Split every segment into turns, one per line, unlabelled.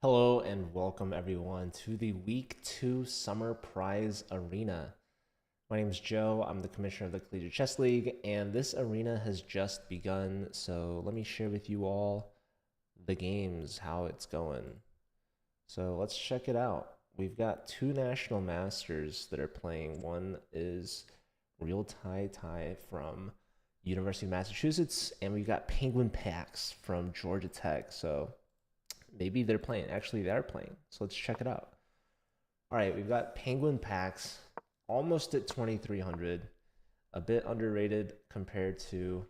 Hello and welcome everyone to the Week 2 Summer Prize Arena. My name is Joe. I'm the commissioner of the Collegiate Chess League, and this arena has just begun. So let me share with you all the games, how it's going. So let's check it out. We've got two national masters that are playing. One is Real Tai from University of Massachusetts, and we've got Penguin Pax from Georgia Tech. So maybe they're playing. Actually, they're playing. So let's check it out. All right, we've got Penguin Pax almost at 2,300, a bit underrated compared to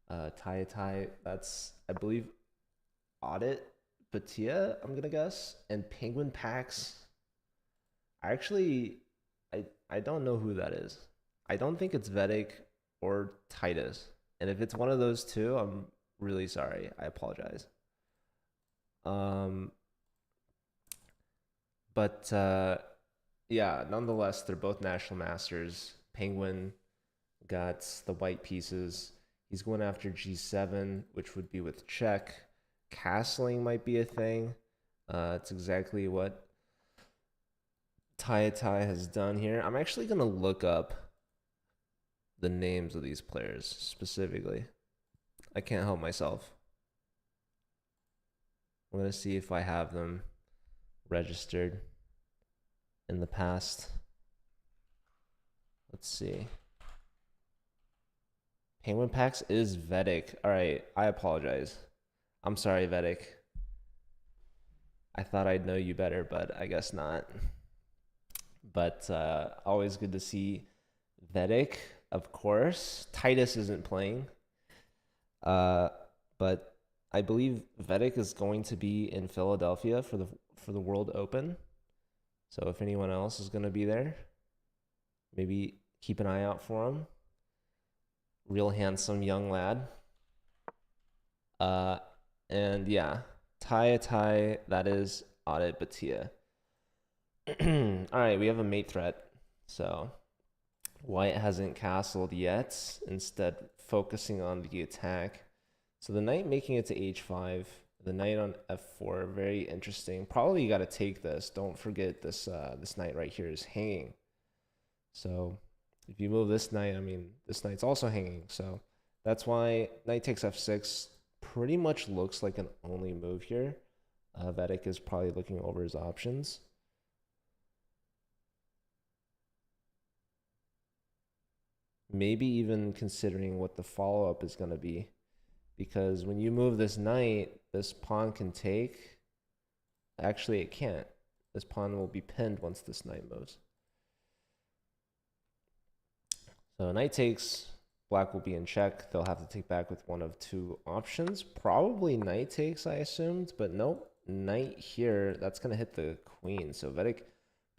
Tai. That's, I believe, Audit Batia, I'm going to guess. And Penguin Pax, I actually, I don't know who that is. I don't think it's Vedic or Titus. And if it's one of those two, I'm really sorry. I apologize. Um, but yeah, nonetheless, they're both national masters. Penguin got the white pieces. He's going after g7, which would be with check. Castling might be a thing. It's exactly what Tai has done here. I'm actually going to look up the names of these players specifically. I can't help myself. I'm going to see if I have them registered in the past. Let's see. Penguin Pax is Vedic. All right, I apologize. I'm sorry, Vedic. I thought I'd know you better, but I guess not. But always good to see Vedic, of course. Titus isn't playing, uh, but I believe Vedic is going to be in Philadelphia for the World Open. So if anyone else is going to be there, maybe keep an eye out for him. Real handsome young lad. Uh, and yeah, Tai, that is Audit Batia. All right, we have a mate threat. So white hasn't castled yet, instead focusing on the attack. So the knight making it to h5, the knight on f4, very interesting. Probably you got to take this. Don't forget this this knight right here is hanging. So if you move this knight, I mean, this knight's also hanging. So that's why knight takes f6 pretty much looks like an only move here. Vedic is probably looking over his options. Maybe even considering what the follow-up is going to be. Because when you move this knight, this pawn can take. Actually, it can't. This pawn will be pinned once this knight moves. So knight takes, black will be in check. They'll have to take back with one of two options. Probably knight takes, I assumed, but nope. Knight here, that's going to hit the queen. So Vedic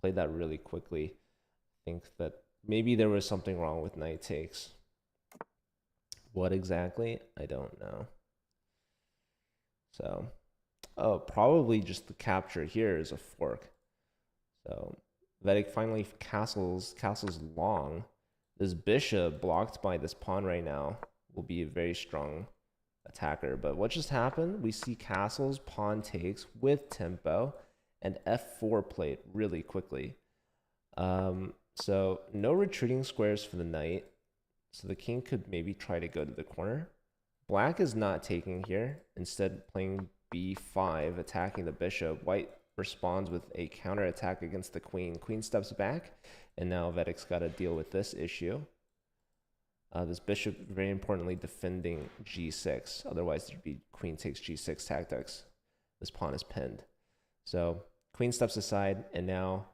played that really quickly. I think that maybe there was something wrong with knight takes. What exactly? I don't know. So, oh, probably just the capture here is a fork. So Vedic finally castles long. This bishop blocked by this pawn right now will be a very strong attacker. But what just happened? We see castles, pawn takes with tempo, and f4 played really quickly. So no retreating squares for the knight. So the king could maybe try to go to the corner. Black is not taking here, instead playing b5, attacking the bishop. White responds with a counter attack against the queen. Queen steps back, and now Vedic's got to deal with this issue. This bishop, very importantly, defending g6. Otherwise, there'd be queen takes g6 tactics. This pawn is pinned. So queen steps aside, and now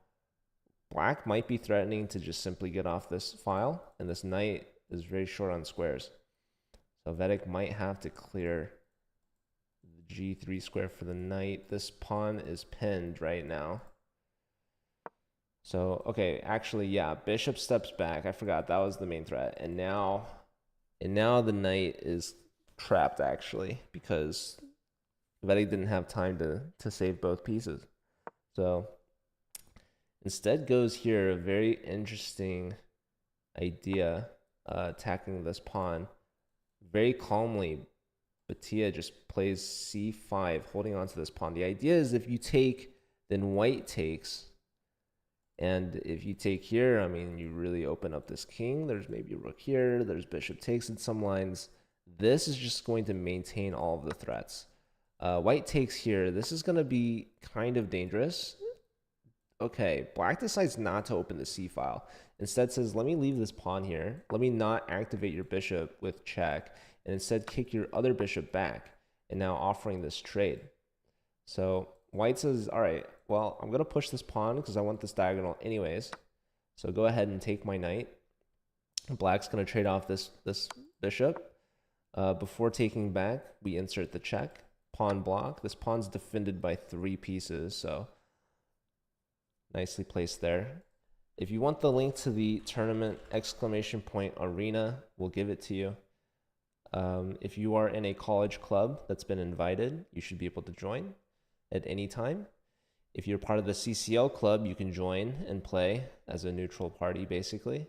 black might be threatening to just simply get off this file, and this knight is very short on squares. So Vedic might have to clear the g3 square for the knight. This pawn is pinned right now. So, okay, actually, yeah, bishop steps back. I forgot that was the main threat. And now the knight is trapped, actually, because Vedic didn't have time to save both pieces. So instead goes here a very interesting idea, attacking this pawn very calmly. Batia just plays c5, holding on to this pawn. The idea is if you take, then white takes. And if you take here, I mean, you really open up this king. There's maybe rook here. There's bishop takes in some lines. This is just going to maintain all of the threats. White takes here. This is going to be kind of dangerous. Okay, black decides not to open the c file. Instead says, let me leave this pawn here. Let me not activate your bishop with check, and instead kick your other bishop back, and now offering this trade. So white says, all right, well, I'm going to push this pawn because I want this diagonal anyways. So go ahead and take my knight. Black's going to trade off this bishop. Before taking back, we insert the check. Pawn block. This pawn's defended by 3 pieces, so nicely placed there. If you want the link to the tournament !arena, we'll give it to you. If you are in a college club that's been invited, you should be able to join at any time. If you're part of the CCL club, you can join and play as a neutral party, basically.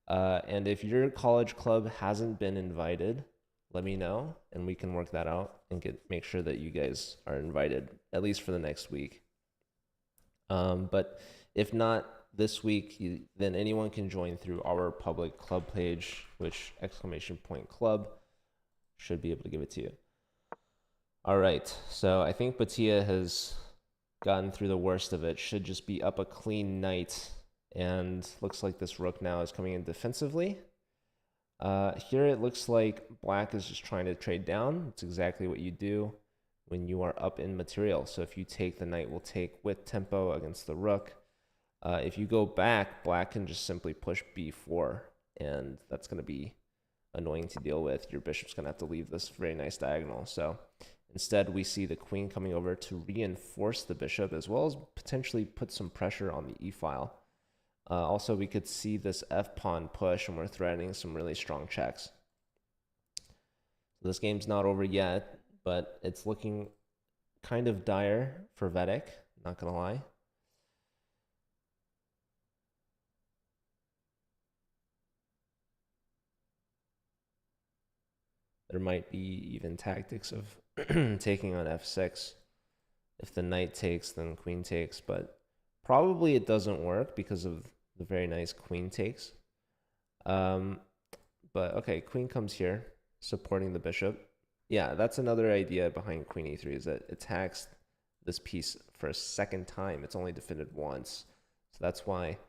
And if your college club hasn't been invited, let me know, and we can work that out and make sure that you guys are invited, at least for the next week. But if not this week, then anyone can join through our public club page, which !club should be able to give it to you. All right, so I think Batia has gotten through the worst of it. Should just be up a clean knight, and looks like this rook now is coming in defensively. Here it looks like black is just trying to trade down. It's exactly what you do when you are up in material. So if you take, the knight will take with tempo against the rook. If you go back, black can just simply push b4, and that's going to be annoying to deal with. Your bishop's going to have to leave this very nice diagonal. So instead, we see the queen coming over to reinforce the bishop, as well as potentially put some pressure on the e-file. Also, we could see this f-pawn push, and we're threatening some really strong checks. So this game's not over yet, but it's looking kind of dire for Vedek, not going to lie. There might be even tactics of taking on f6. If the knight takes, then queen takes, but probably it doesn't work because of the very nice queen takes. But okay, queen comes here, supporting the bishop. Yeah, that's another idea behind queen e3, is that it attacks this piece for a second time. It's only defended once. So that's why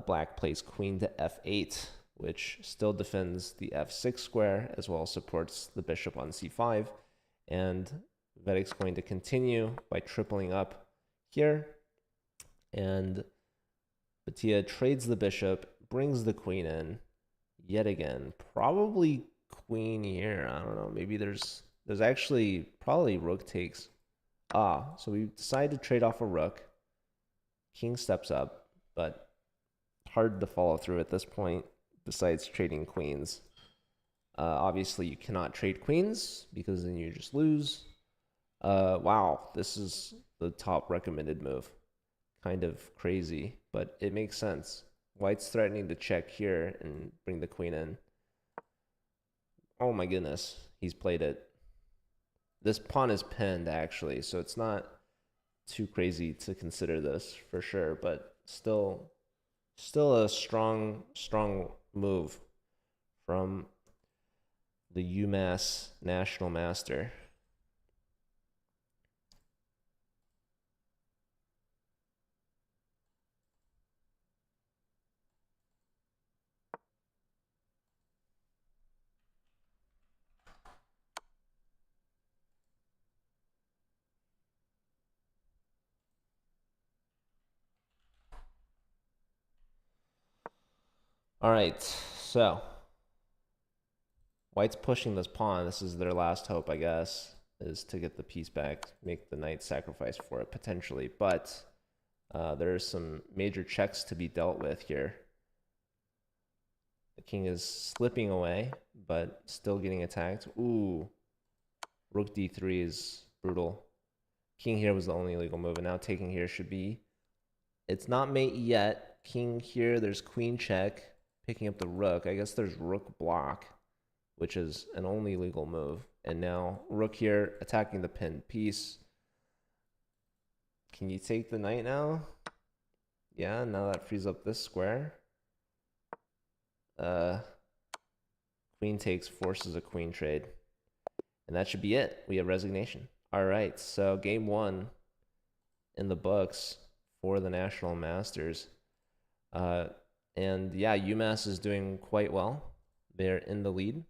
black plays queen to f8, which still defends the f6 square, as well as supports the bishop on c5. And Vedek's going to continue by tripling up here. And Batia trades the bishop, brings the queen in yet again. Probably queen here. I don't know. Maybe there's actually probably rook takes. So we decide to trade off a rook. King steps up, but hard to follow through at this point, besides trading queens. Obviously, you cannot trade queens because then you just lose. Wow, this is the top recommended move. Kind of crazy, but it makes sense. White's threatening to check here and bring the queen in. Oh my goodness, he's played it. This pawn is pinned, actually, so it's not too crazy to consider this for sure, but still a strong move from the UMass National Master. All right, so white's pushing this pawn. This is their last hope, I guess, is to get the piece back, make the knight sacrifice for it potentially. But there are some major checks to be dealt with here. The king is slipping away, but still getting attacked. Ooh, rook d3 is brutal. King here was the only legal move, and now taking here should be... It's not mate yet. King here, there's queen check. Picking up the rook. I guess there's rook block, which is an only legal move. And now rook here attacking the pinned piece. Can you take the knight now? Yeah, now that frees up this square. Queen takes, forces a queen trade. And that should be it. We have resignation. All right, so game 1 in the books for the National Masters. And yeah, UMass is doing quite well. They're in the lead.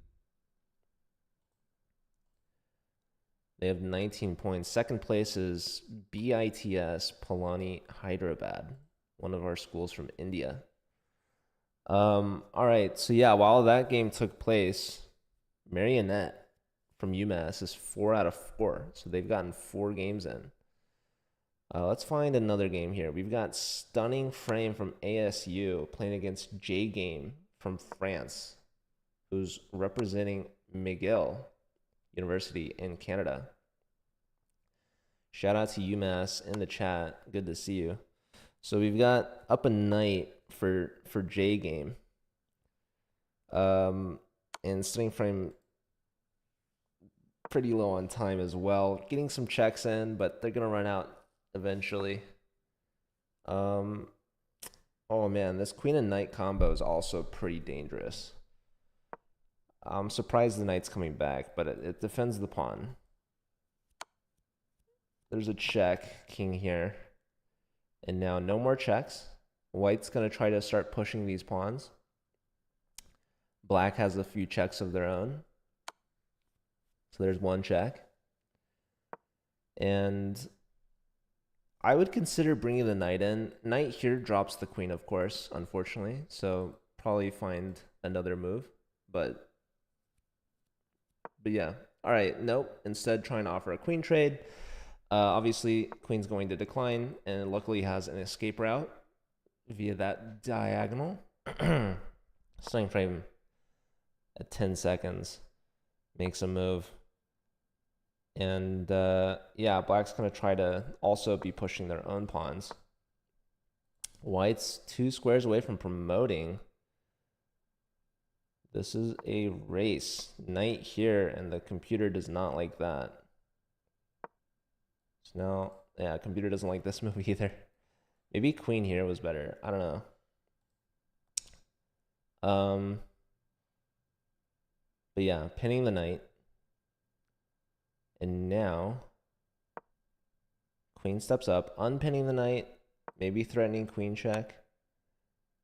They have 19 points. Second place is BITS Palani Hyderabad, one of our schools from India. All right, so yeah, while that game took place, Marionette from UMass is 4 out of 4, so they've gotten 4 games in. Let's find another game here. We've got Stunning Frame from ASU playing against J Game from France, who's representing McGill University in Canada. Shout out to UMass in the chat. Good to see you. So we've got up a knight for J Game. And Stunning Frame pretty low on time as well. Getting some checks in, but they're gonna run out eventually. Oh man, this queen and knight combo is also pretty dangerous. I'm surprised the knight's coming back, but it defends the pawn. There's a check, king here. And now no more checks. White's going to try to start pushing these pawns. Black has a few checks of their own. So there's one check. And I would consider bringing the knight in. Knight here drops the queen, of course, unfortunately. So probably find another move. But yeah. All right, nope. Instead, trying to offer a queen trade. Obviously, queen's going to decline, and luckily has an escape route via that diagonal. Stunning Frame at 10 seconds makes a move. And yeah, black's going to try to also be pushing their own pawns. White's 2 squares away from promoting. This is a race. Knight here, and the computer does not like that. So now, yeah, computer doesn't like this move either. Maybe queen here was better. I don't know. But yeah, pinning the knight. And now, queen steps up, unpinning the knight, maybe threatening queen check.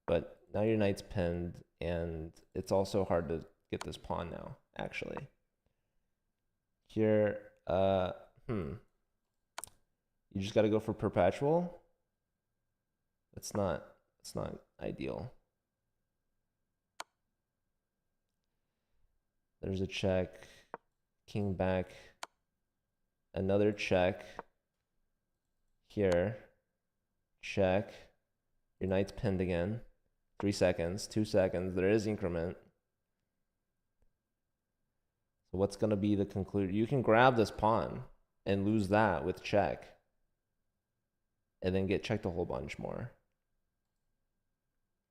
But now your knight's pinned, and it's also hard to get this pawn now, actually. Here, you just got to go for perpetual. It's not ideal. There's a check, king back, another check. Here, check. Your knight's pinned again. 3 seconds, 2 seconds. There is increment. So what's going to be the conclusion? You can grab this pawn and lose that with check. And then get checked a whole bunch more.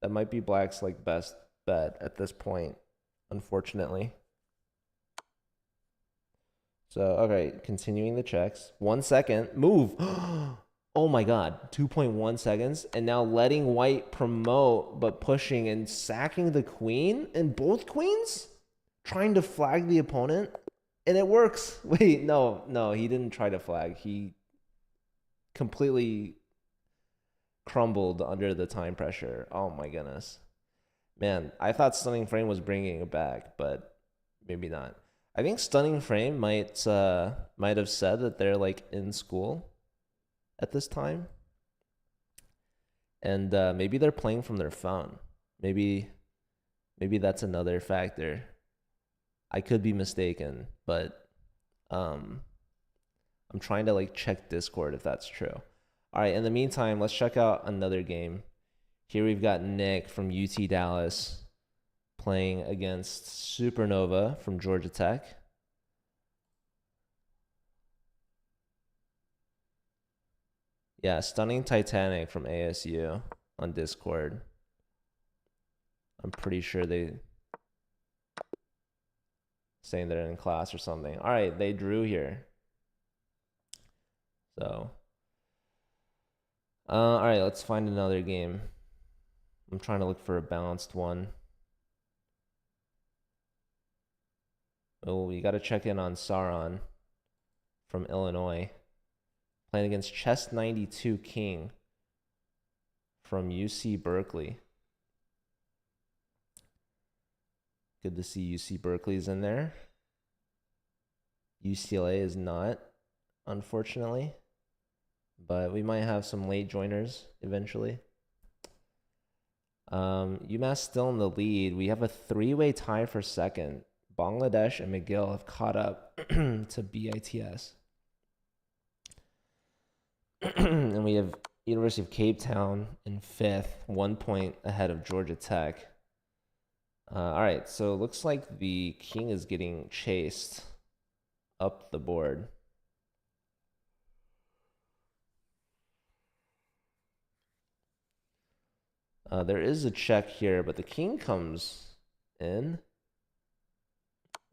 That might be black's like best bet at this point, unfortunately. So, okay, continuing the checks. 1 second, move. Oh my God, 2.1 seconds. And now letting white promote, but pushing and sacking the queen and both queens? Trying to flag the opponent? And it works. Wait, no, he didn't try to flag. He completely crumbled under the time pressure. Oh my goodness. Man, I thought Stunning Frame was bringing it back, but maybe not. I think Stunning Frame might have said that they're like in school at this time. And maybe they're playing from their phone. Maybe that's another factor. I could be mistaken, but I'm trying to like check Discord if that's true. All right, in the meantime, let's check out another game. Here we've got Nick from UT Dallas playing against Supernova from Georgia Tech. Yeah, Stunning Titanic from ASU on Discord. I'm pretty sure they saying they're in class or something. All right, they drew here. So, all right, let's find another game. I'm trying to look for a balanced one. Oh, we got to check in on Sauron from Illinois, playing against Chess 92 King from UC Berkeley. Good to see UC Berkeley's in there. UCLA is not, unfortunately, but we might have some late joiners eventually. UMass still in the lead. We have a three-way tie for second. Bangladesh and McGill have caught up to BITS. And we have University of Cape Town in fifth, 1 point ahead of Georgia Tech. All right, so it looks like the king is getting chased up the board. There is a check here, but the king comes in,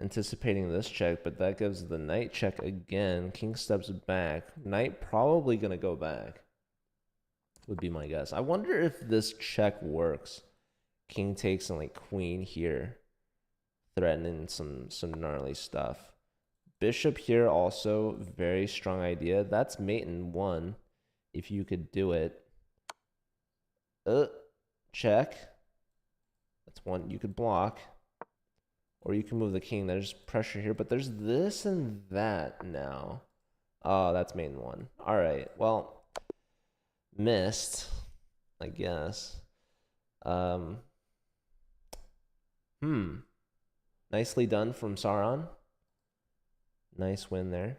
anticipating this check, but that gives the knight check again. King steps back. Knight probably going to go back, would be my guess. I wonder if this check works. King takes and like queen here, threatening some gnarly stuff. Bishop here also, very strong idea. That's mate in one, if you could do it. Check. That's one you could block. Or you can move the king. There's pressure here, but there's this and that now. Oh, that's mate in one. All right, well, missed, I guess. Nicely done from Sauron. Nice win there.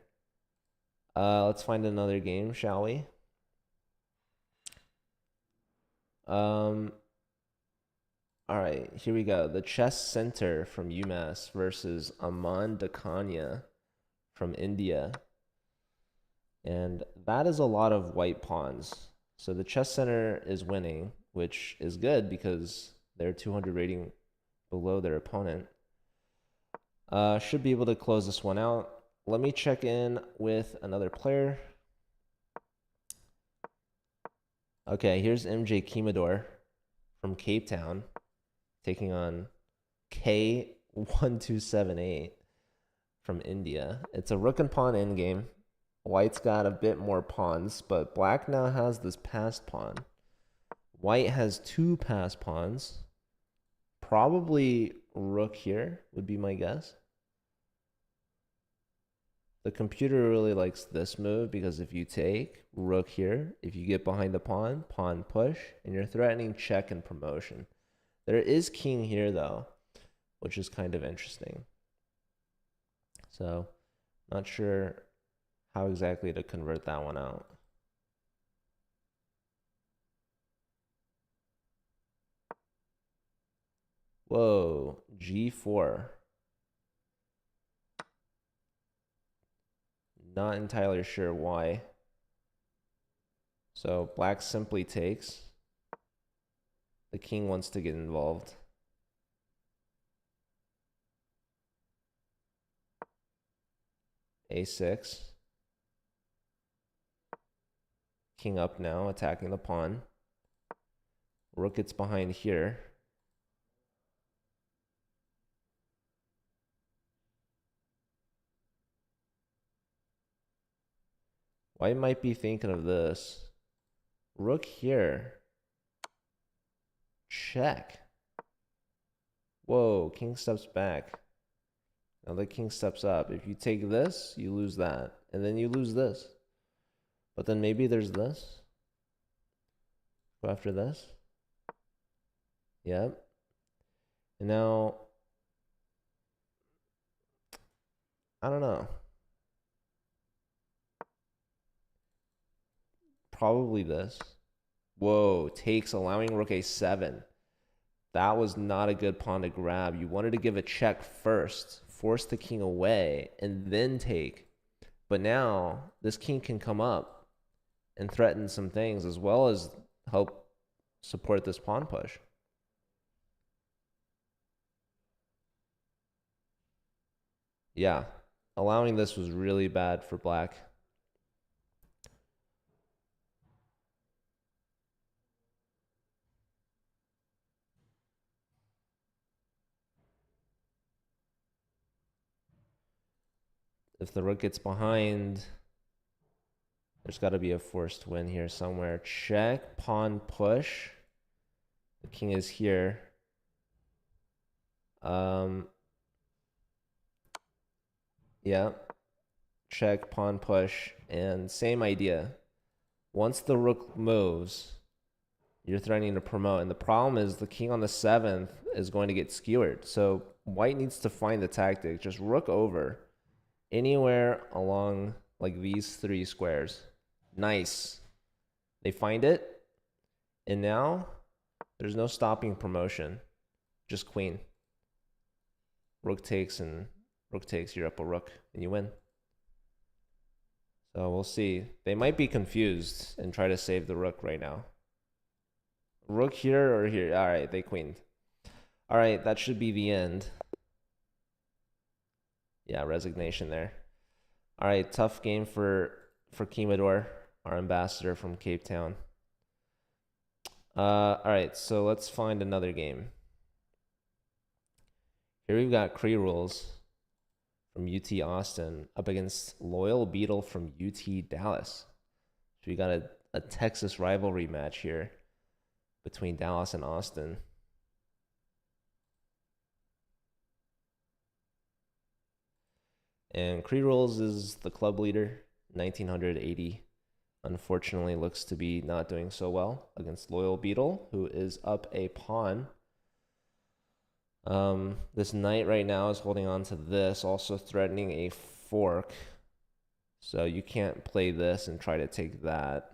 Let's find another game, shall we? All right, here we go. The Chess Center from UMass versus Aman Dakanya from India. And that is a lot of white pawns. So the Chess Center is winning, which is good because they're 200 rating below their opponent. Should be able to close this one out. Let me check in with another player. Okay, here's MJ Kimador from Cape Town taking on K1278 from India. It's a rook and pawn endgame. White's got a bit more pawns, but black now has this passed pawn. White has two passed pawns. Probably rook here would be my guess. The computer really likes this move because if you take rook here, if you get behind the pawn, pawn push, and you're threatening check and promotion. There is king here though, which is kind of interesting. So, not sure how exactly to convert that one out. Whoa, G4. Not entirely sure why. So black simply takes. The king wants to get involved. A6. King up now, attacking the pawn. Rook gets behind here. White might be thinking of this. Rook here. Check. Whoa, king steps back. Now the king steps up. If you take this, you lose that. And then you lose this. But then maybe there's this. Go after this. Yep. And now, I don't know. Probably this. Whoa, takes, allowing rook a7. That was not a good pawn to grab. You wanted to give a check first, force the king away, and then take. But now, this king can come up and threaten some things as well as help support this pawn push. Yeah, allowing this was really bad for black. If the rook gets behind, there's got to be a forced win here somewhere. Check, pawn push. The king is here. Yeah. Check, pawn push, and same idea. Once the rook moves, you're threatening to promote. And the problem is the king on the 7th is going to get skewered. So white needs to find the tactic. Just rook over anywhere along like these 3 squares. Nice. They find it. And now there's no stopping promotion. Just queen. Rook takes, and rook takes, you're up a rook and you win. So we'll see. They might be confused and try to save the rook right now. Rook here or here? All right, they queened. All right, that should be the end. Yeah, resignation there. All right, tough game for Kimador, our ambassador from Cape Town. All right, so let's find another game. Here we've got Cree Rules from UT Austin up against Loyal Beetle from UT Dallas. So we got a Texas rivalry match here between Dallas and Austin. And Cree Rules is the club leader, 1980. Unfortunately, looks to be not doing so well against Loyal Beetle, who is up a pawn. This knight right now is holding on to this, also threatening a fork. So you can't play this and try to take that.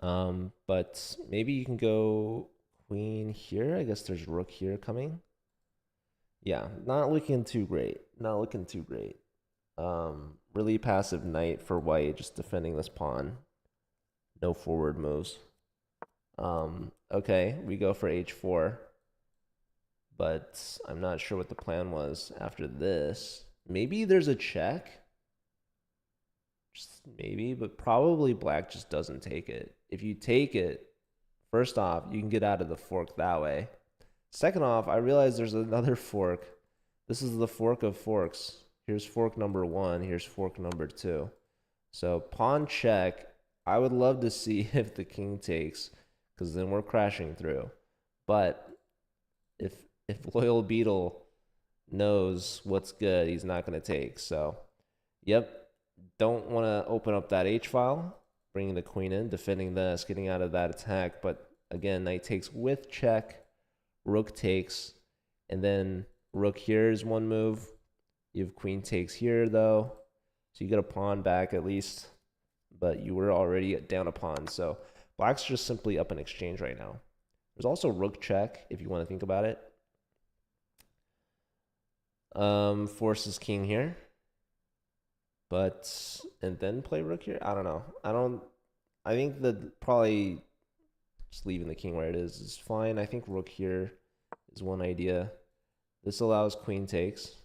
But maybe you can go queen here. I guess there's rook here coming. Yeah, not looking too great. Not looking too great. Really passive knight for white, just defending this pawn. No forward moves. Okay, we go for h4. But I'm not sure what the plan was after this. Maybe there's a check. Just maybe, but probably black just doesn't take it. If you take it, first off, you can get out of the fork that way. Second off, I realize there's another fork. This is the fork of forks. Here's fork number 1. Here's fork number 2. So pawn check. I would love to see if the king takes, because then we're crashing through. But if Loyal Beetle knows what's good, he's not going to take. So, yep, don't want to open up that H file, bringing the queen in, defending this, getting out of that attack. But again, knight takes with check, rook takes, and then rook here is one move. You have queen takes here, though. So you get a pawn back at least, but you were already down a pawn. So black's just simply up an exchange right now. There's also rook check if you want to think about it. Forces king here. But, and then play rook here? I don't know. I think that probably just leaving the king where it is fine. I think rook here is one idea. This allows queen takes.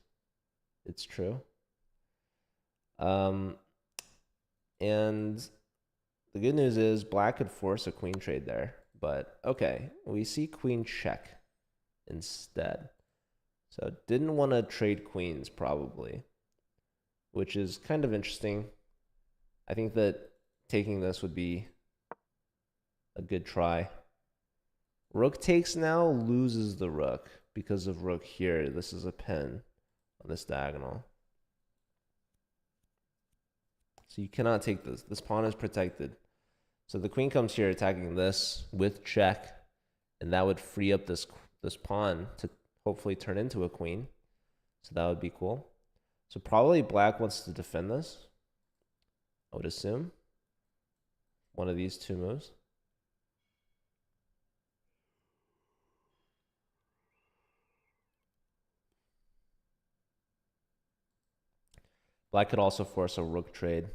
It's true. And the good news is black could force a queen trade there. But, okay, we see queen check instead. So didn't want to trade queens probably, which is kind of interesting. I think that taking this would be a good try. Rook takes now, loses the rook because of rook here. This is a pin on this diagonal. So you cannot take this. This pawn is protected. So the queen comes here attacking this with check, and that would free up this pawn to hopefully turn into a queen. So that would be cool. So probably black wants to defend this, I would assume. One of these two moves. Black could also force a rook trade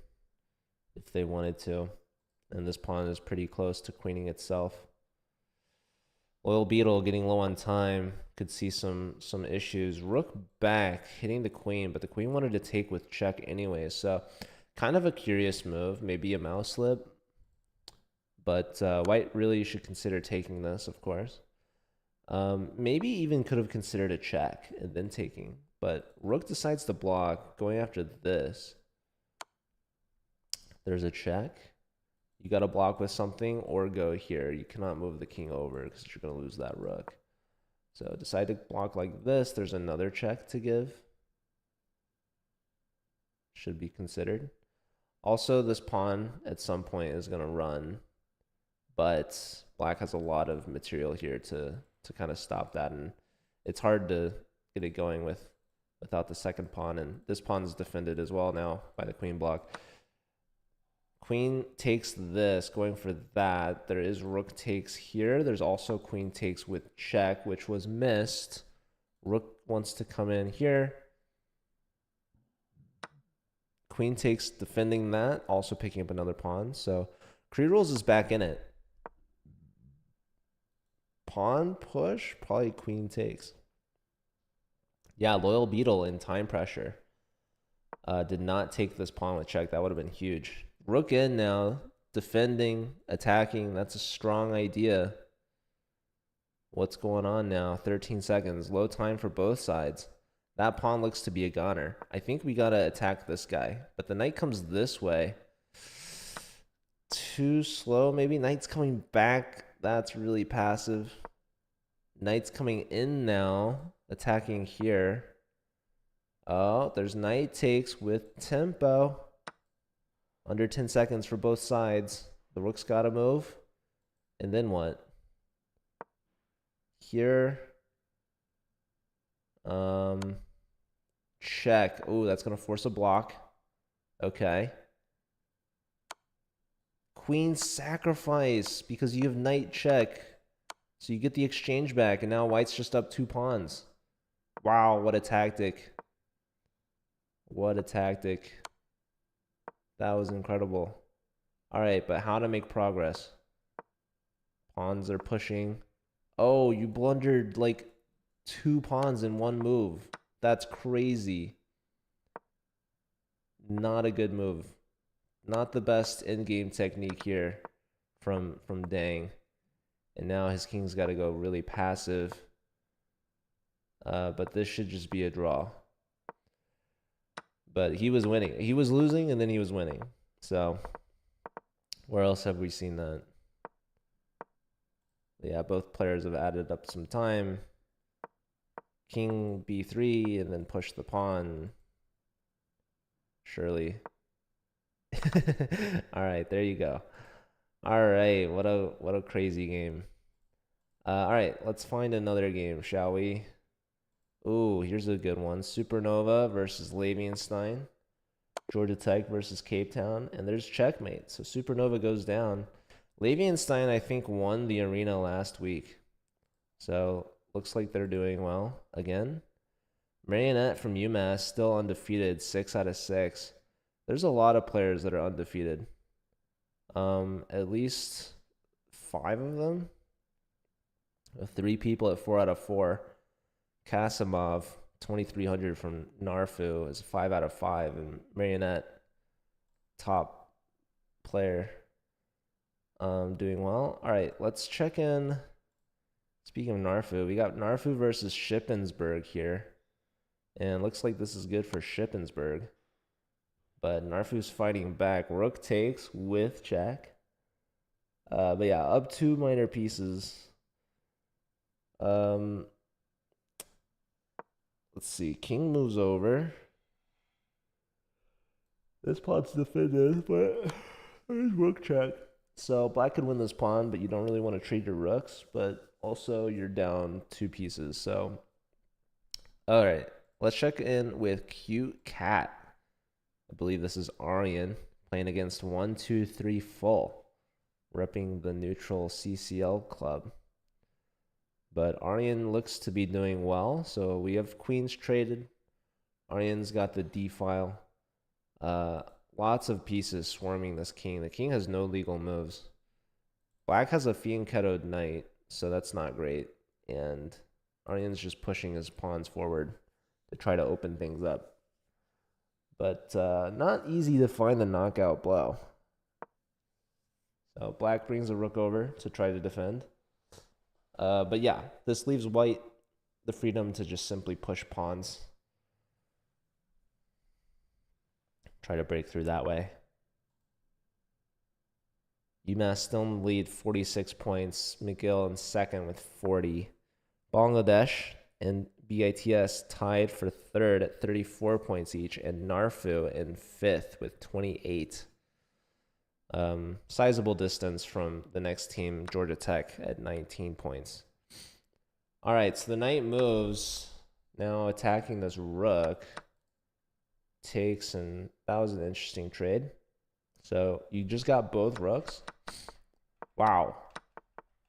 if they wanted to. And this pawn is pretty close to queening itself. Loyal Beetle getting low on time. Could see some issues. Rook back, hitting the queen, but the queen wanted to take with check anyway. So kind of a curious move. Maybe a mouse slip. But white really should consider taking this, of course. Maybe even could have considered a check and then taking. But rook decides to block, going after this. There's a check. You got to block with something or go here. You cannot move the king over because you're going to lose that rook. So decide to block like this. There's another check to give. Should be considered. Also, this pawn at some point is going to run. But black has a lot of material here to kind of stop that. And it's hard to get it going without the second pawn. And this pawn is defended as well now by the queen block. Queen takes this, going for that. There is rook takes here. There's also queen takes with check, which was missed. Rook wants to come in here. Queen takes, defending that, also picking up another pawn. So Cree rules is back in it. Pawn push, probably queen takes. Yeah, Loyal Beetle in time pressure. Did not take this pawn with check. That would have been huge. Rook in now, defending, attacking. That's a strong idea. What's going on now? 13 seconds. Low time for both sides. That pawn looks to be a goner. I think we got to attack this guy. But the knight comes this way. Too slow. Maybe knight's coming back. That's really passive. Knight's coming in now. Attacking here. Oh, there's knight takes with tempo. Under 10 seconds for both sides. The rook's got to move. And then what? Here. Check. Oh, that's going to force a block. Okay. Queen sacrifice because you have knight check. So you get the exchange back. And now white's just up 2 pawns. Wow, what a tactic. What a tactic. That was incredible. All right, but how to make progress? Pawns are pushing. Oh, you blundered like 2 pawns in one move. That's crazy. Not a good move. Not the best in-game technique here from Dang. And now his king's got to go really passive. But this should just be a draw. But he was winning. He was losing, and then he was winning. So, where else have we seen that? Yeah, both players have added up some time. King b3, and then push the pawn. Surely. All right, there you go. All right, what a crazy game. All right, let's find another game, shall we? Ooh, here's a good one. Supernova versus Lavienstein. Georgia Tech versus Cape Town. And there's checkmate. So Supernova goes down. Lavienstein, I think, won the arena last week. So looks like they're doing well again. Marionette from UMass, still undefeated, 6 out of 6. There's a lot of players that are undefeated. At least 5 of them. 3 people at 4 out of 4. Kasimov, 2300 from Narfu, is 5 out of 5, and Marionette, top player, doing well. All right, let's check in. Speaking of Narfu, we got Narfu versus Shippensburg here, and looks like this is good for Shippensburg. But Narfu's fighting back. Rook takes with check. But yeah, up 2 minor pieces. Let's see. King moves over. This pawn's defended, but there's rook check. So black could win this pawn, but you don't really want to trade your rooks. But also, you're down 2 pieces. So, all right. Let's check in with Cute Cat. I believe this is Aryan playing against 1-2-3 Full, repping the neutral CCL club. But Aryan looks to be doing well. So we have queens traded. Aryan's got the D file. Lots of pieces swarming this king. The king has no legal moves. Black has a fianchettoed knight. so that's not great. And Aryan's just pushing his pawns forward to try to open things up. But not easy to find the knockout blow. So black brings a rook over to try to defend. But yeah, this leaves white the freedom to just simply push pawns. Try to break through that way. UMass still in the lead, 46 points. McGill in second with 40. Bangladesh and BITS tied for third at 34 points each, and Narfu in fifth with 28. Sizable distance from the next team, Georgia Tech, at 19 points. All right, so the knight moves, now attacking this rook. Takes, and that was an interesting trade. So you just got both rooks. Wow.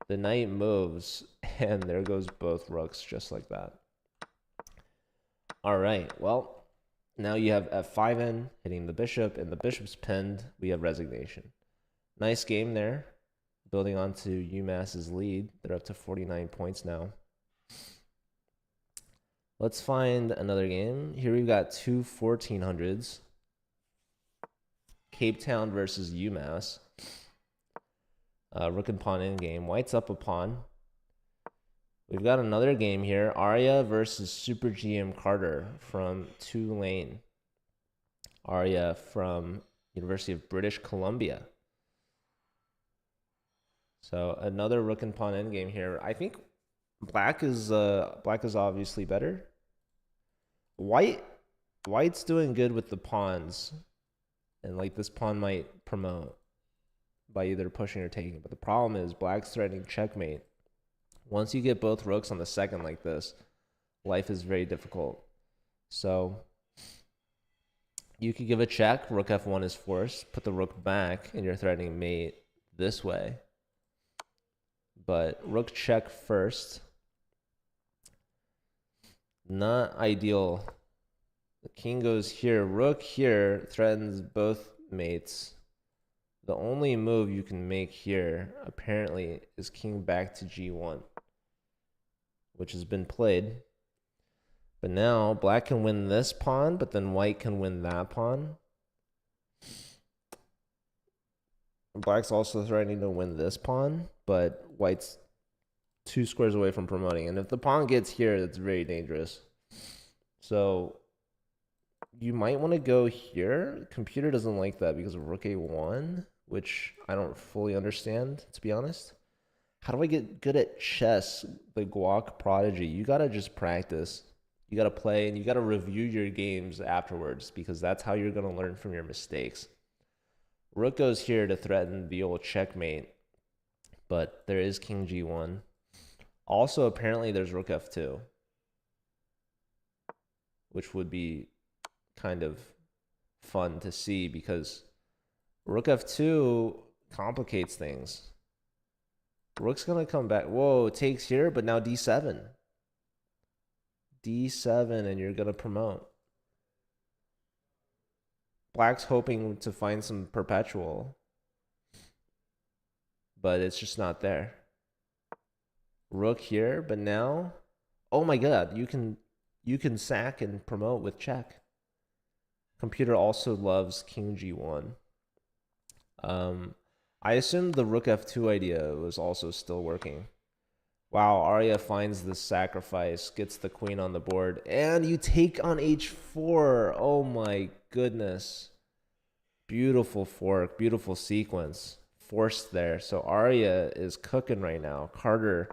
The knight moves, and there goes both rooks just like that. All right, well, now you have f5 in, hitting the bishop, and the bishop's pinned. We have resignation. Nice game there, building on to UMass's lead. They're up to 49 points now. Let's find another game. Here we've got two 1400s. Cape Town versus UMass. Rook and pawn in game. White's up a pawn. We've got another game here. Arya versus Super GM Carter from Tulane. Arya from University of British Columbia. So another rook and pawn in game here. I think black is obviously better. White's doing good with the pawns, and like this pawn might promote by either pushing or taking. But the problem is black's threatening checkmate. Once you get both rooks on the second like this, life is very difficult. So you could give a check. Rook f1 is forced. Put the rook back, and you're threatening mate this way. But rook check first. Not ideal. The king goes here. Rook here threatens both mates. The only move you can make here, apparently, is king back to g1, which has been played. But now black can win this pawn, but then white can win that pawn. Black's also threatening to win this pawn, but white's 2 squares away from promoting. And if the pawn gets here, that's very dangerous. So you might want to go here. Computer doesn't like that because of rook a1, which I don't fully understand, to be honest. How do I get good at chess? The Guac prodigy. You got to just practice. You got to play, and you got to review your games afterwards, because that's how you're going to learn from your mistakes. Rook goes here to threaten the old checkmate, but there is king g1. Also, apparently, there's rook f2, which would be kind of fun to see, because rook f2 complicates things. Rook's going to come back. Whoa, takes here, but now d7. d7, and you're going to promote. Black's hoping to find some perpetual, but it's just not there. Rook here, but now, oh my god, you can sack and promote with check. Computer also loves king g1. I assumed the rook f2 idea was also still working. Wow, Arya finds the sacrifice, gets the queen on the board, and you take on h4. Oh my goodness. Beautiful fork, beautiful sequence. Forced there. So Arya is cooking right now. Carter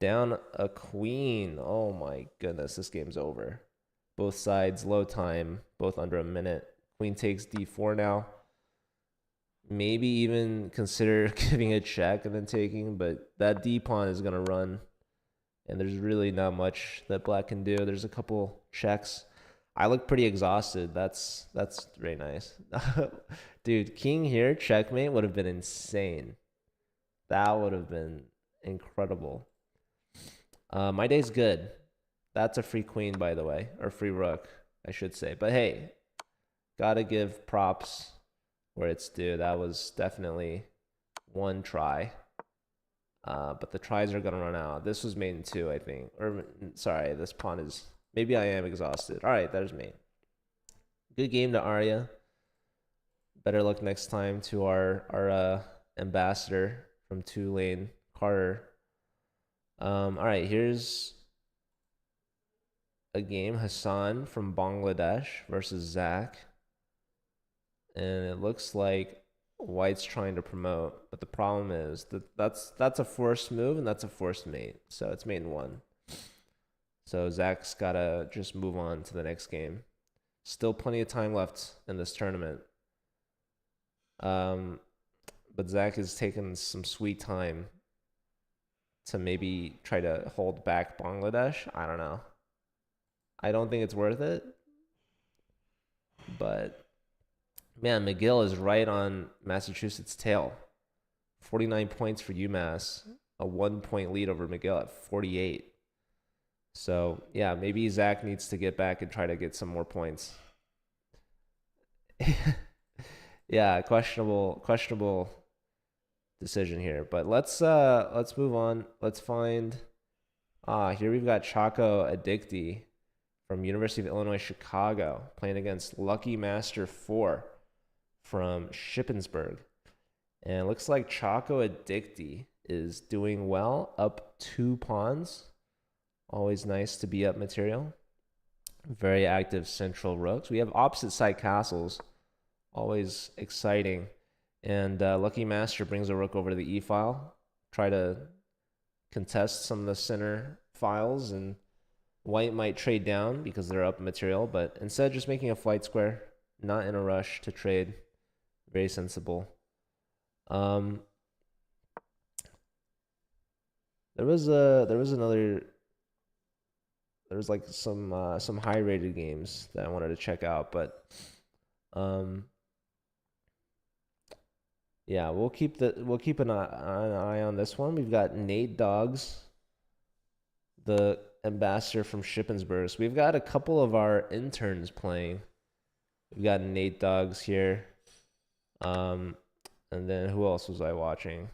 down a queen. Oh my goodness, this game's over. Both sides, low time, both under a minute. Queen takes d4 now. Maybe even consider giving a check and then taking, but that d pawn is going to run. And there's really not much that black can do. There's a couple checks. I look pretty exhausted. That's very nice. Dude, king here, checkmate, would have been insane. That would have been incredible. My day's good. That's a free queen, by the way, or free rook, I should say. But hey, gotta give props where it's due. That was definitely one try. But the tries are gonna run out. This was mate in 2, I think. Or sorry, this pawn is. Maybe I am exhausted. All right, there's mate. Good game to Arya. Better luck next time to our ambassador from Tulane, Carter. All right, here's a game. Hassan from Bangladesh versus Zach. And it looks like White's trying to promote, but the problem is that's a forced move and that's a forced mate. So it's mate in 1. So Zach's gotta just move on to the next game. Still plenty of time left in this tournament. But Zach is taking some sweet time to maybe try to hold back Bangladesh. I don't know. I don't think it's worth it. But man, McGill is right on Massachusetts' tail. 49 points for UMass. A 1-point lead over McGill at 48. So, yeah, maybe Zach needs to get back and try to get some more points. Yeah, questionable decision here. But let's move on. Let's find here we've got Chaco Addicti from University of Illinois Chicago playing against Lucky Master 4 from Shippensburg. And it looks like Chaco Addicti is doing well, up 2 pawns. Always nice to be up material. Very active central rooks. We have opposite side castles. Always exciting. And Lucky Master brings a rook over to the e-file. Try to contest some of the center files, and White might trade down because they're up material, but instead just making a flight square. Not in a rush to trade. Very sensible. There was like some high rated games that I wanted to check out, but yeah, we'll keep an eye on this one. We've got Nate Doggs, the ambassador from Shippensburg. So we've got a couple of our interns playing. We've got Nate Doggs here. And then who else was I watching?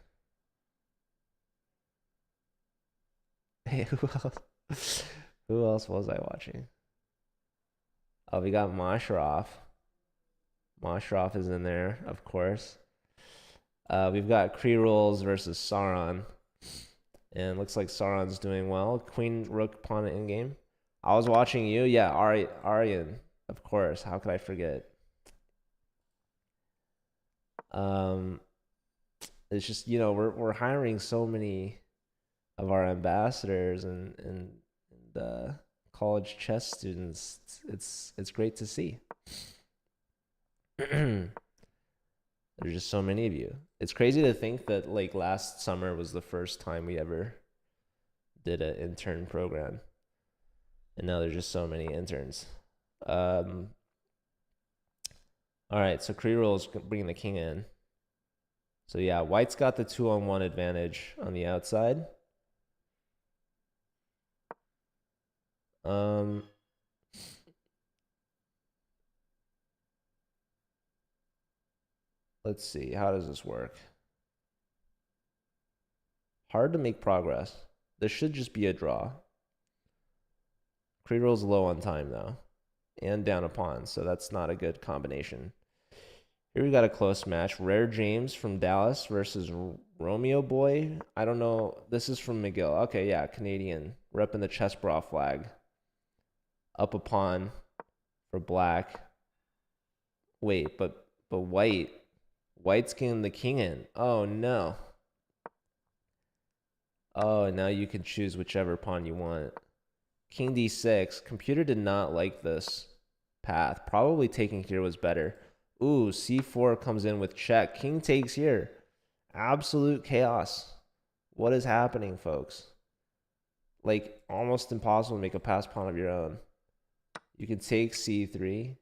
Hey, who else? Who else was I watching? Oh, we got Mashroff. Mashroff is in there, of course. We've got Kree Rolls versus Sauron. And looks like Sauron's doing well. Queen, Rook, Pawn in game. I was watching you. Yeah, Aryan, of course. How could I forget? It's just, we're hiring so many of our ambassadors and college chess students. It's great to see. There's just so many of you. It's crazy to think that like last summer was the first time we ever did an intern program, and now there's just so many interns. All right, so Kree Roll's bringing the king in. So yeah, White's got the 2-on-1 advantage on the outside. Let's see, how does this work? Hard to make progress. This should just be a draw. Kree Roll's low on time though, and down a pawn, so that's not a good combination. Here we got a close match. Rare James from Dallas versus Romeo Boy. I don't know. This is from McGill. Okay, yeah, Canadian. Repping the chess bra flag. Up a pawn for black. Wait, but white. White's getting the king in. Oh, no. Oh, now you can choose whichever pawn you want. King d6. Computer did not like this path. Probably taking here was better. Ooh, c4 comes in with check. King takes here. Absolute chaos. What is happening, folks? Like, almost impossible to make a pass pawn of your own. You can take c3.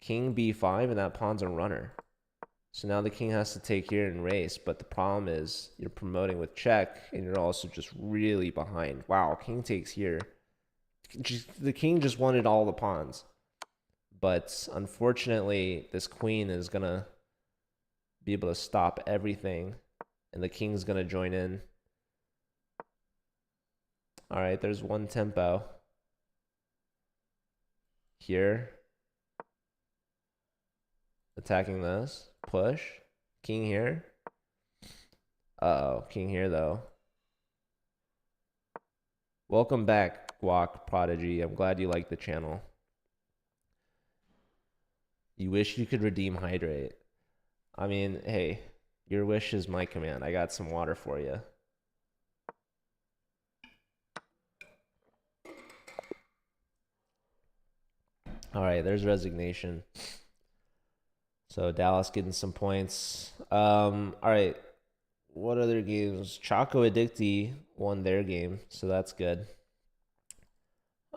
King b5, and that pawn's a runner. So now the king has to take here and race, but the problem is you're promoting with check, and you're also just really behind. Wow, king takes here. The king just wanted all the pawns. But unfortunately, this queen is going to be able to stop everything, and the king's going to join in. All right, there's one tempo. Here. Attacking this. Push. King here. Uh-oh, king here though. Welcome back, Guac Prodigy. I'm glad you like the channel. You wish you could redeem hydrate. I mean, hey, your wish is my command. I got some water for you. All right, there's resignation. So Dallas getting some points. All right. What other games? Choco Addicti won their game, so that's good.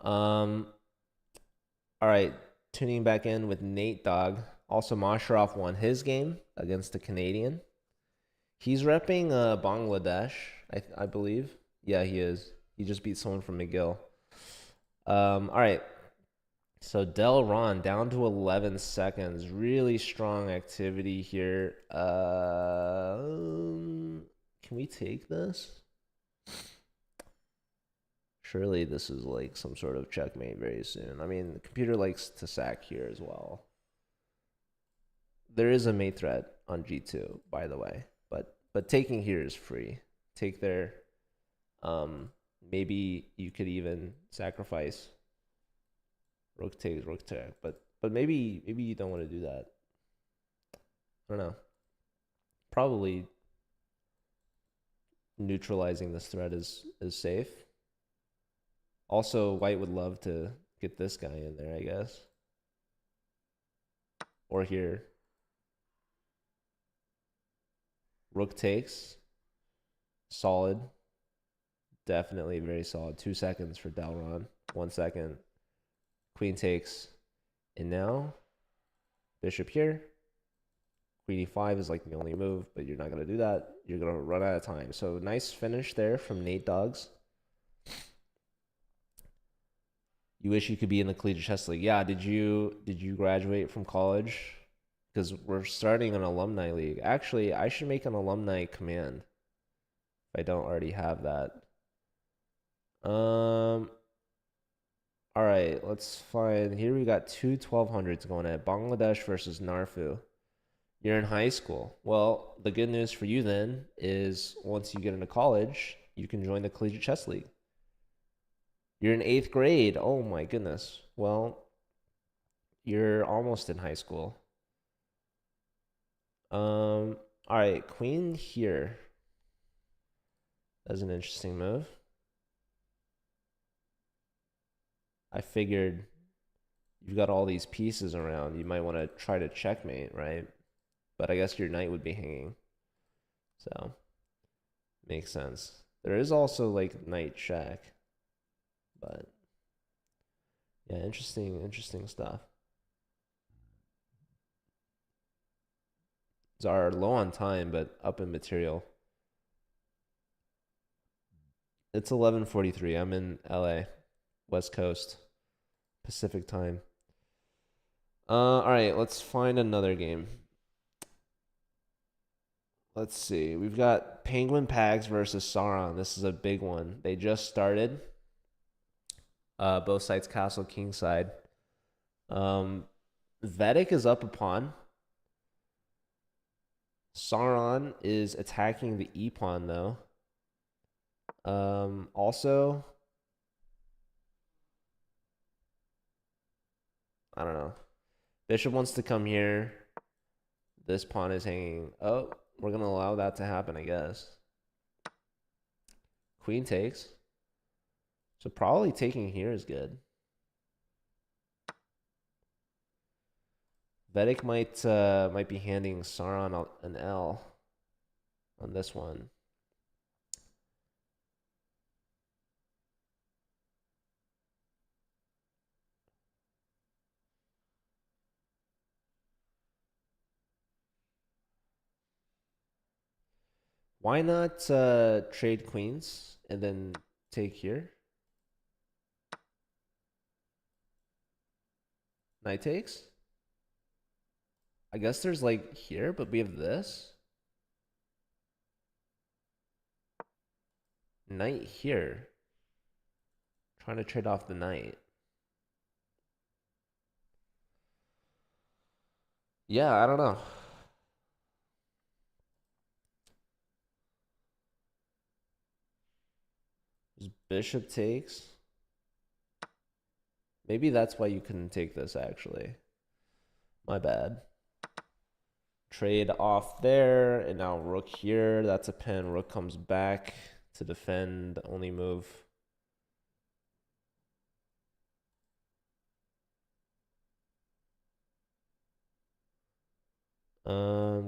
All right. Tuning back in with Nate Dogg. Also, Masharov won his game against the Canadian. He's repping Bangladesh, I believe. Yeah, he is. He just beat someone from McGill. All right. So Delron down to 11 seconds. Really strong activity here. Can we take this? Surely this is like some sort of checkmate very soon. I mean, the computer likes to sack here as well. There is a mate threat on G2, by the way, but taking here is free. Take there. Maybe you could even sacrifice rook takes, but maybe you don't want to do that. I don't know. Probably neutralizing this threat is safe. Also, white would love to get this guy in there, I guess. Or here. Rook takes. Solid. Definitely very solid. 2 seconds for Delron. 1 second. Queen takes. And now, bishop here. Queen e5 is like the only move, but you're not going to do that. You're going to run out of time. So nice finish there from Nate Doggs. You wish you could be in the Collegiate Chess League. Yeah, did you graduate from college? Because we're starting an alumni league. Actually, I should make an alumni command if I don't already have that. All right, let's find. Here we got two 1200s going at Bangladesh versus Narfu. You're in high school. Well, the good news for you then is once you get into college, you can join the Collegiate Chess League. You're in 8th grade. Oh my goodness. Well, you're almost in high school. All right, queen here. That's an interesting move. I figured you've got all these pieces around. You might want to try to checkmate, right? But I guess your knight would be hanging. So, makes sense. There is also like knight check. But yeah, interesting stuff. Are low on time, but up in material. It's 11:43. I'm in LA, West Coast, Pacific time. All right, let's find another game. Let's see. We've got Penguin Pags versus Sauron. This is a big one. They just started. Both sides castle, king side. Vedic is up a pawn. Sauron is attacking the e pawn though. Also, I don't know. Bishop wants to come here. This pawn is hanging. Oh, we're gonna allow that to happen, I guess. Queen takes. So probably taking here is good. Vedic might be handing Sauron an L on this one. Why not trade queens and then take here? Knight takes? I guess there's like here, but we have this. Knight here. Trying to trade off the knight. Yeah, I don't know. Just bishop takes. Maybe that's why you couldn't take this, actually. My bad. Trade off there, and now rook here. That's a pin. Rook comes back to defend, only move.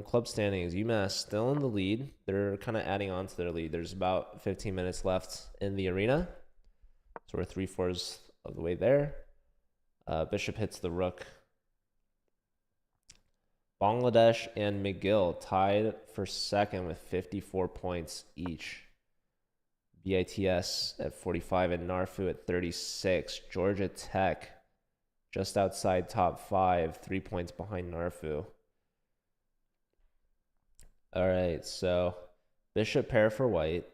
Club standings. UMass still in the lead. They're kind of adding on to their lead. There's about 15 minutes left in the arena. So we're 3/4 of the way there. Bishop hits the rook. Bangladesh and McGill tied for second with 54 points each. BITS at 45 and NARFU at 36. Georgia Tech just outside top 5, 3 points behind NARFU. All right, so bishop pair for white.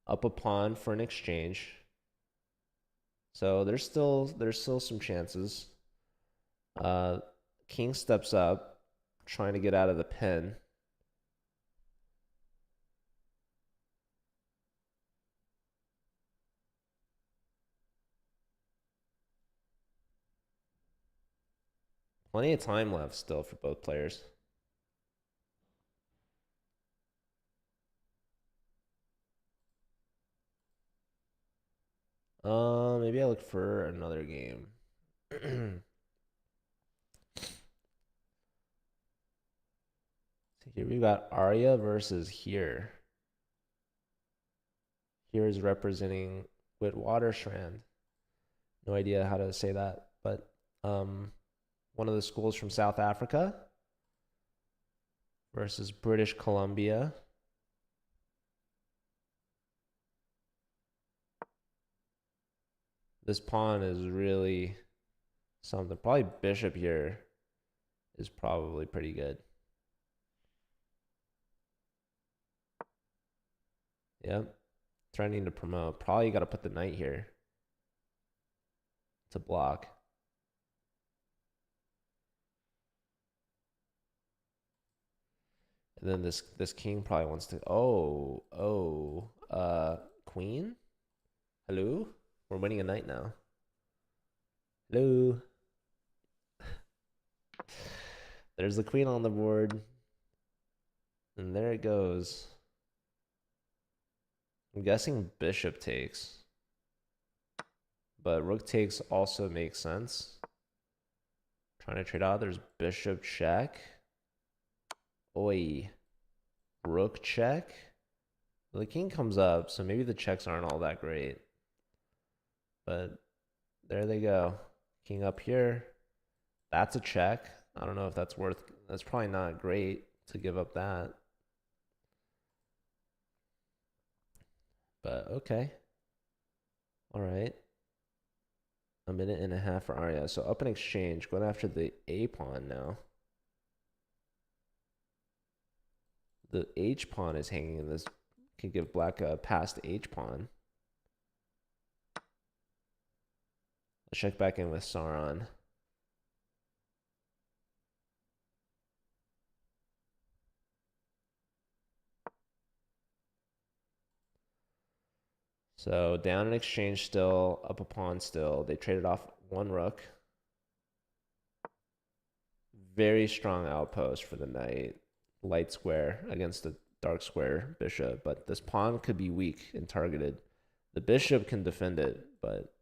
Up a pawn for an exchange. So there's still some chances. King steps up, trying to get out of the pin. Plenty of time left still for both players. Maybe I look for another game. So here we've got Arya versus here. Here is representing Witwatersrand. No idea how to say that, but one of the schools from South Africa versus British Columbia. This pawn is really something. Probably bishop here is probably pretty good. Yep. Threatening to promote. Probably got to put the knight here to block. And then this king probably wants to queen? Hello? We're winning a knight now. Hello. There's the queen on the board. And there it goes. I'm guessing bishop takes. But rook takes also makes sense. Trying to trade out. There's bishop check. Oi. Rook check. The king comes up, so maybe the checks aren't all that great. But there they go. King up here. That's a check. I don't know if that's probably not great to give up that. But okay. All right. A minute and a half for Arya. So up in exchange, going after the A pawn now. The H pawn is hanging in this. Can give black a passed H pawn. Let's check back in with Sauron. So down in exchange still, up a pawn still. They traded off one rook. Very strong outpost for the knight. Light square against the dark square bishop. But this pawn could be weak and targeted. The bishop can defend it, but...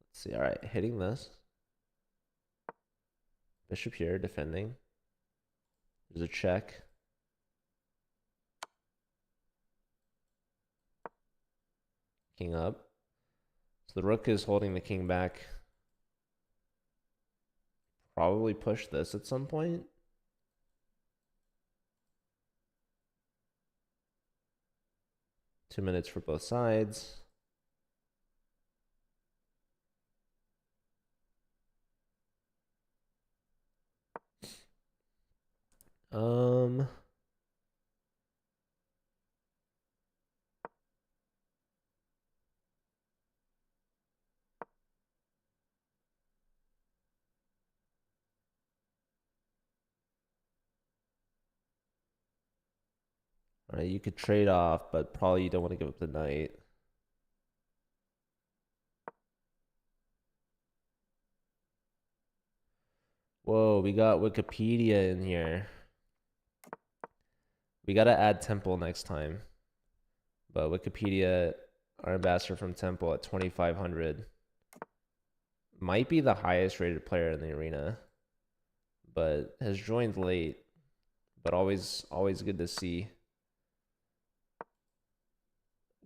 Let's see. All right, hitting this. Bishop here, defending. There's a check. King up. So the rook is holding the king back. Probably push this at some point. Two minutes for both sides. Um, all right, you could trade off, but probably you don't want to give up the knight. Whoa, we got Wikipedia in here. We gotta add Temple next time. But Wikipedia, our ambassador from Temple at 2,500. Might be the highest rated player in the arena, but has joined late. But always good to see.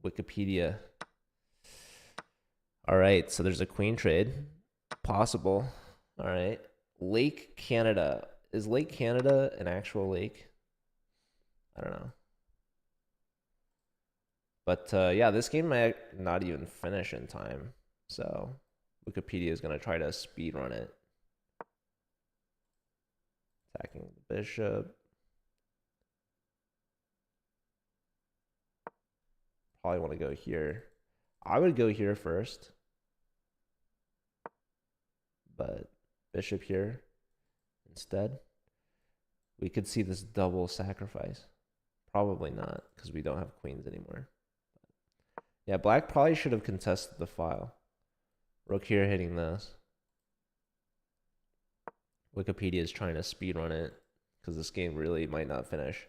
Wikipedia. All right, so there's a queen trade. Possible. All right. Lake Canada. Is Lake Canada an actual lake? I don't know. But yeah, this game might not even finish in time. So Wikipedia is going to try to speed run it. Attacking the bishop. Probably want to go here. I would go here first. But bishop here instead. We could see this double sacrifice. Probably not, because we don't have queens anymore. Yeah, black probably should have contested the file. Rook here hitting this. Wikipedia is trying to speedrun it, because this game really might not finish.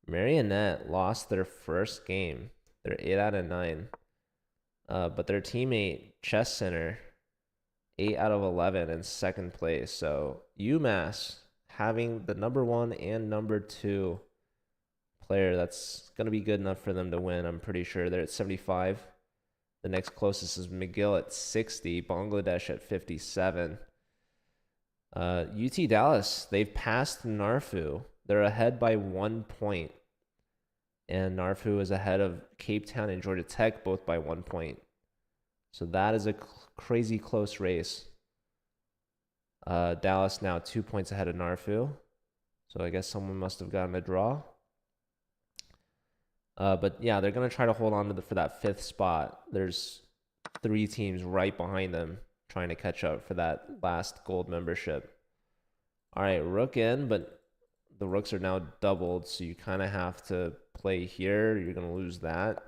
Marionette lost their first game. They're 8 out of 9. But their teammate, Chess Center, 8 out of 11 in second place. So UMass having the number 1 and number 2 player, that's going to be good enough for them to win. I'm pretty sure they're at 75. The next closest is McGill at 60, Bangladesh at 57. UT Dallas, they've passed Narfu. They're ahead by 1 point. And Narfu is ahead of Cape Town and Georgia Tech, both by 1 point. So that is a crazy close race. Dallas now 2 points ahead of Narfu. So I guess someone must have gotten a draw. But yeah, they're going to try to hold on to for that 5th spot. There's 3 teams right behind them trying to catch up for that last gold membership. All right, rook in, but the rooks are now doubled, so you kind of have to play here. You're going to lose that.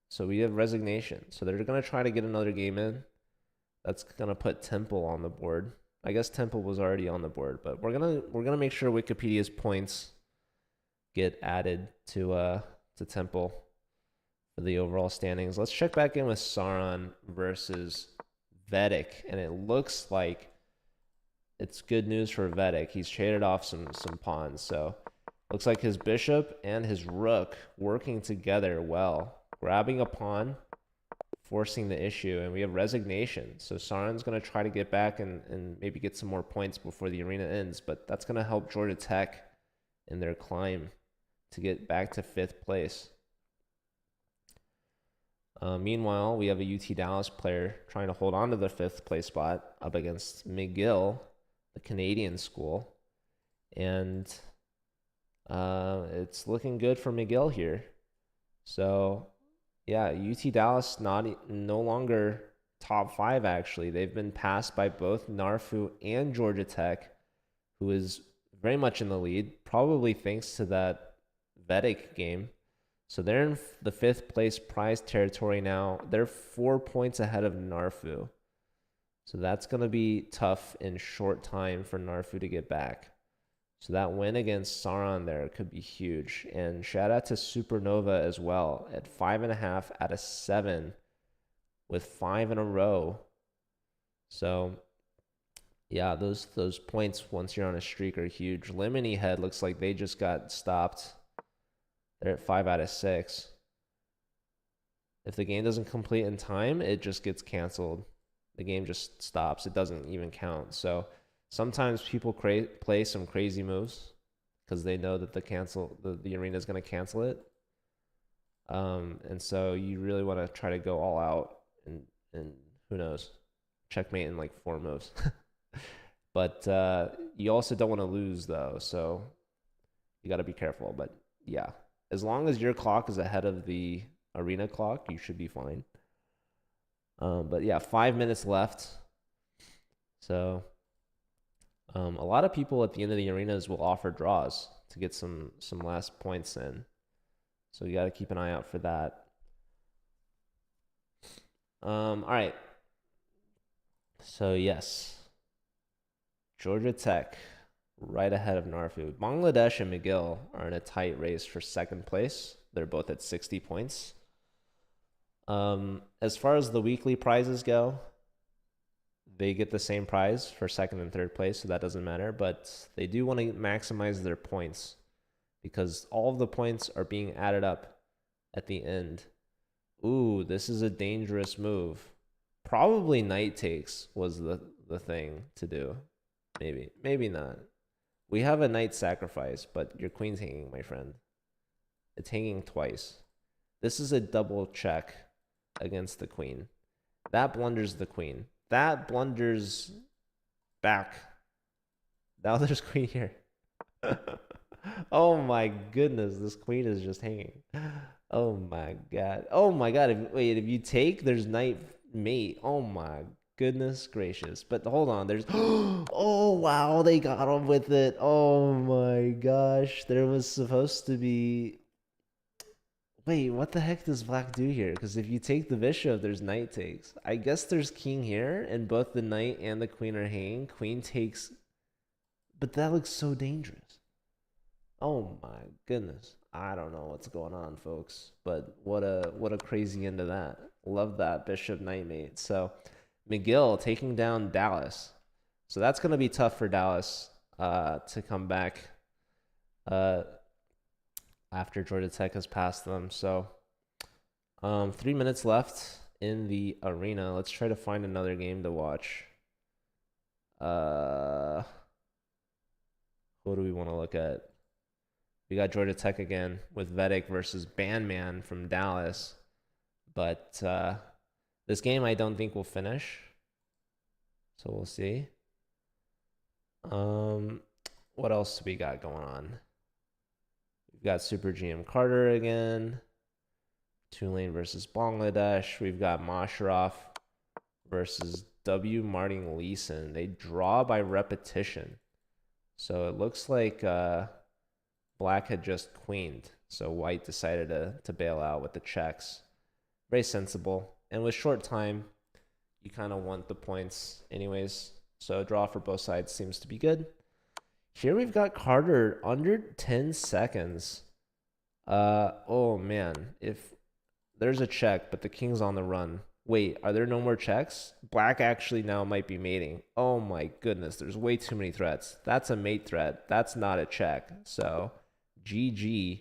So we have resignation. So they're going to try to get another game in. That's going to put Temple on the board. I guess Temple was already on the board, but we're going to make sure Wikipedia's points get added to Temple for the overall standings. Let's check back in with Sauron versus Vedic, and it looks like it's good news for Vedic. He's traded off some pawns, so looks like his bishop and his rook working together well, grabbing a pawn, forcing the issue, and we have resignation. So Sauron's going to try to get back and maybe get some more points before the arena ends, but that's going to help Georgia Tech in their climb to get back to 5th place. Meanwhile, we have a UT Dallas player trying to hold on to the 5th place spot up against McGill, the Canadian school. And it's looking good for McGill here. So, yeah, UT Dallas no longer top 5, actually. They've been passed by both Narfu and Georgia Tech, who is very much in the lead, probably thanks to that Vedic game. So they're in the 5th place prize territory now. They're 4 points ahead of Narfu. So that's going to be tough in short time for Narfu to get back. So that win against Sauron there could be huge. And shout out to Supernova as well at 5.5 out of 7 with 5 in a row. So yeah, those points once you're on a streak are huge. Lemony Head looks like they just got stopped. They're at 5 out of 6. If the game doesn't complete in time, it just gets canceled. The game just stops. It doesn't even count. So sometimes people play some crazy moves because they know that the arena is going to cancel it. And so you really want to try to go all out and who knows, checkmate in like 4 moves. But you also don't want to lose, though. So you got to be careful. But yeah, as long as your clock is ahead of the arena clock, you should be fine. But yeah, 5 minutes left. So a lot of people at the end of the arenas will offer draws to get some last points in. So you got to keep an eye out for that. All right. So yes, Georgia Tech right ahead of Narfu. Bangladesh and McGill are in a tight race for second place. They're both at 60 points. As far as the weekly prizes go, they get the same prize for second and third place, so that doesn't matter. But they do want to maximize their points because all of the points are being added up at the end. Ooh, this is a dangerous move. Probably knight takes was the thing to do. Maybe not. We have a knight sacrifice, but your queen's hanging, my friend. It's hanging twice. This is a double check against the queen. That blunders the queen. That blunders back. Now there's queen here. Oh my goodness, this queen is just hanging. Oh my god. Oh my god. If you take, there's knight mate. Oh my goodness gracious. But hold on, there's oh wow, they got him with it. Oh my gosh. There was supposed to be wait, what the heck does black do here? Because if you take the bishop, there's knight takes. I guess there's king here, and both the knight and the queen are hanging. Queen takes, but that looks so dangerous. Oh my goodness. I don't know what's going on, folks. But what a crazy end to that. Love that bishop knight mate. So McGill taking down Dallas. So that's gonna be tough for Dallas to come back after Georgia Tech has passed them. So 3 minutes left in the arena. Let's try to find another game to watch. Who do we want to look at? We got Georgia Tech again with Vedic versus Bandman from Dallas. But this game I don't think will finish. So we'll see. What else do we got going on? We've got Super GM Carter again. Tulane versus Bangladesh. We've got Masharov versus W. Martin Leeson. They draw by repetition. So it looks like black had just queened. So white decided to bail out with the checks. Very sensible. And with short time, you kind of want the points anyways. So a draw for both sides seems to be good. Here we've got Carter under 10 seconds. Oh man, if there's a check, but the king's on the run. Wait, are there no more checks? Black actually now might be mating. Oh my goodness, there's way too many threats. That's a mate threat. That's not a check. So GG.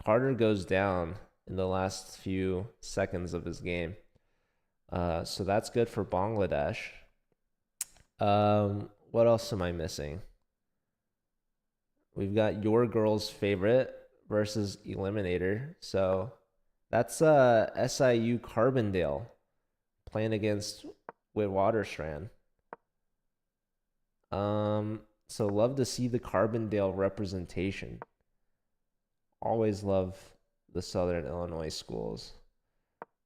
Carter goes down in the last few seconds of his game. So that's good for Bangladesh. What else am I missing? We've got your girl's favorite versus Eliminator. So that's SIU Carbondale playing against Witwatersrand. So love to see the Carbondale representation. Always love the Southern Illinois schools.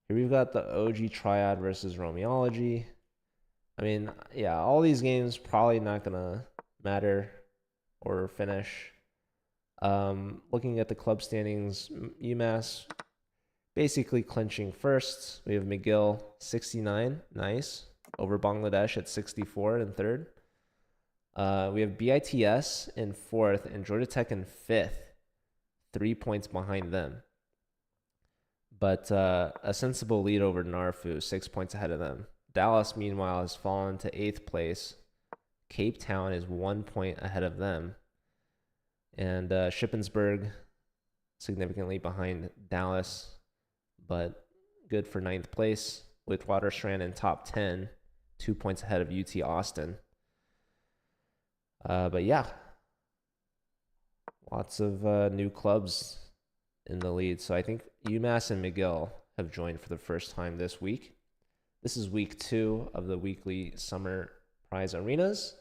Here we've got the OG Triad versus Romeology. I mean, yeah, all these games probably not gonna matter or finish. Looking at the club standings, UMass basically clinching first. We have McGill 69, nice, over Bangladesh at 64 in third. We have BITS in fourth and Georgia Tech in fifth, 3 points behind them. But a sensible lead over Narfu, 6 points ahead of them. Dallas, meanwhile, has fallen to 8th place. Cape Town is 1 point ahead of them. And Shippensburg significantly behind Dallas, but good for 9th place. Witwatersrand in top 10, 2 points ahead of UT Austin. But yeah, lots of new clubs in the lead. So I think UMass and McGill have joined for the first time this week. This is week 2 of the weekly summer prize arenas.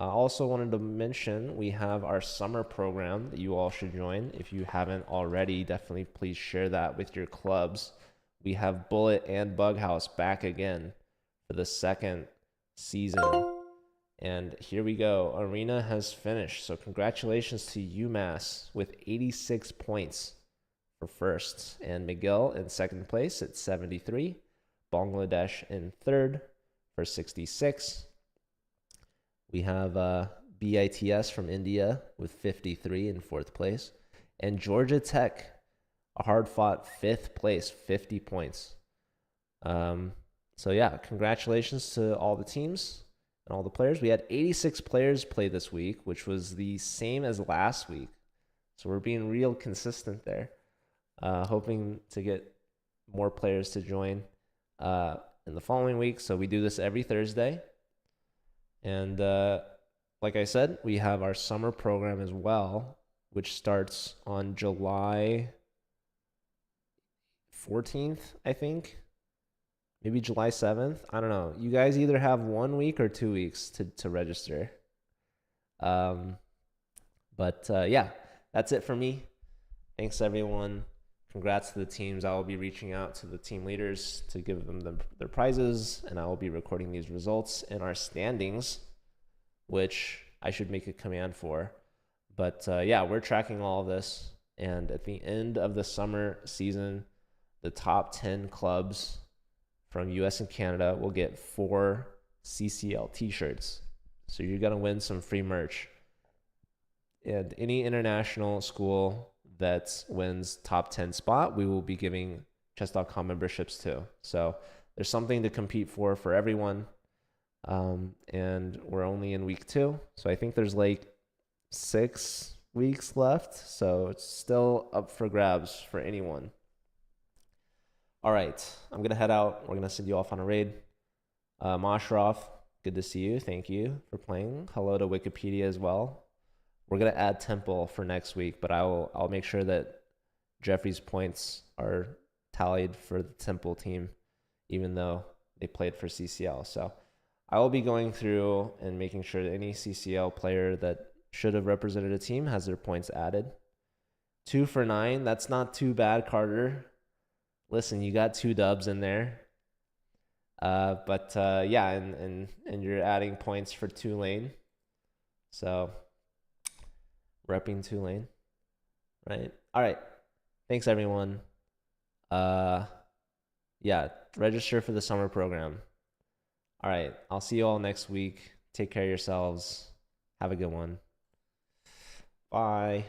I also wanted to mention we have our summer program that you all should join. If you haven't already, definitely please share that with your clubs. We have Bullet and Bughouse back again for the second season. And here we go. Arena has finished. So congratulations to UMass with 86 points for first. And Miguel in second place at 73. Bangladesh in third for 66. We have BITS from India with 53 in fourth place. And Georgia Tech, a hard-fought fifth place, 50 points. So yeah, congratulations to all the teams and all the players. We had 86 players play this week, which was the same as last week. So we're being real consistent there. Hoping to get more players to join in the following week. So we do this every Thursday. And like I said, we have our summer program as well, which starts on July 14th, I think. Maybe July 7th. I don't know. You guys either have 1 week or 2 weeks to register. But yeah, that's it for me. Thanks, everyone. Congrats to the teams. I will be reaching out to the team leaders to give them their prizes, and I will be recording these results in our standings, which I should make a command for. But yeah, we're tracking all of this. And at the end of the summer season, the top 10 clubs from US and Canada will get 4 CCL t-shirts. So you're going to win some free merch. And any international school that wins top 10 spot, we will be giving chess.com memberships to. So there's something to compete for everyone. And we're only in week 2. So I think there's like 6 weeks left. So it's still up for grabs for anyone. All right, I'm going to head out. We're going to send you off on a raid. Mashraf, good to see you. Thank you for playing. Hello to Wikipedia as well. We're going to add Temple for next week, but I'll make sure that Jeffrey's points are tallied for the Temple team, even though they played for CCL. So I will be going through and making sure that any CCL player that should have represented a team has their points added. 2 for 9. That's not too bad, Carter. Listen, you got 2 dubs in there. But yeah, and you're adding points for Tulane. So repping Tulane, right? All right. Thanks, everyone. Yeah, register for the summer program. All right. I'll see you all next week. Take care of yourselves. Have a good one. Bye.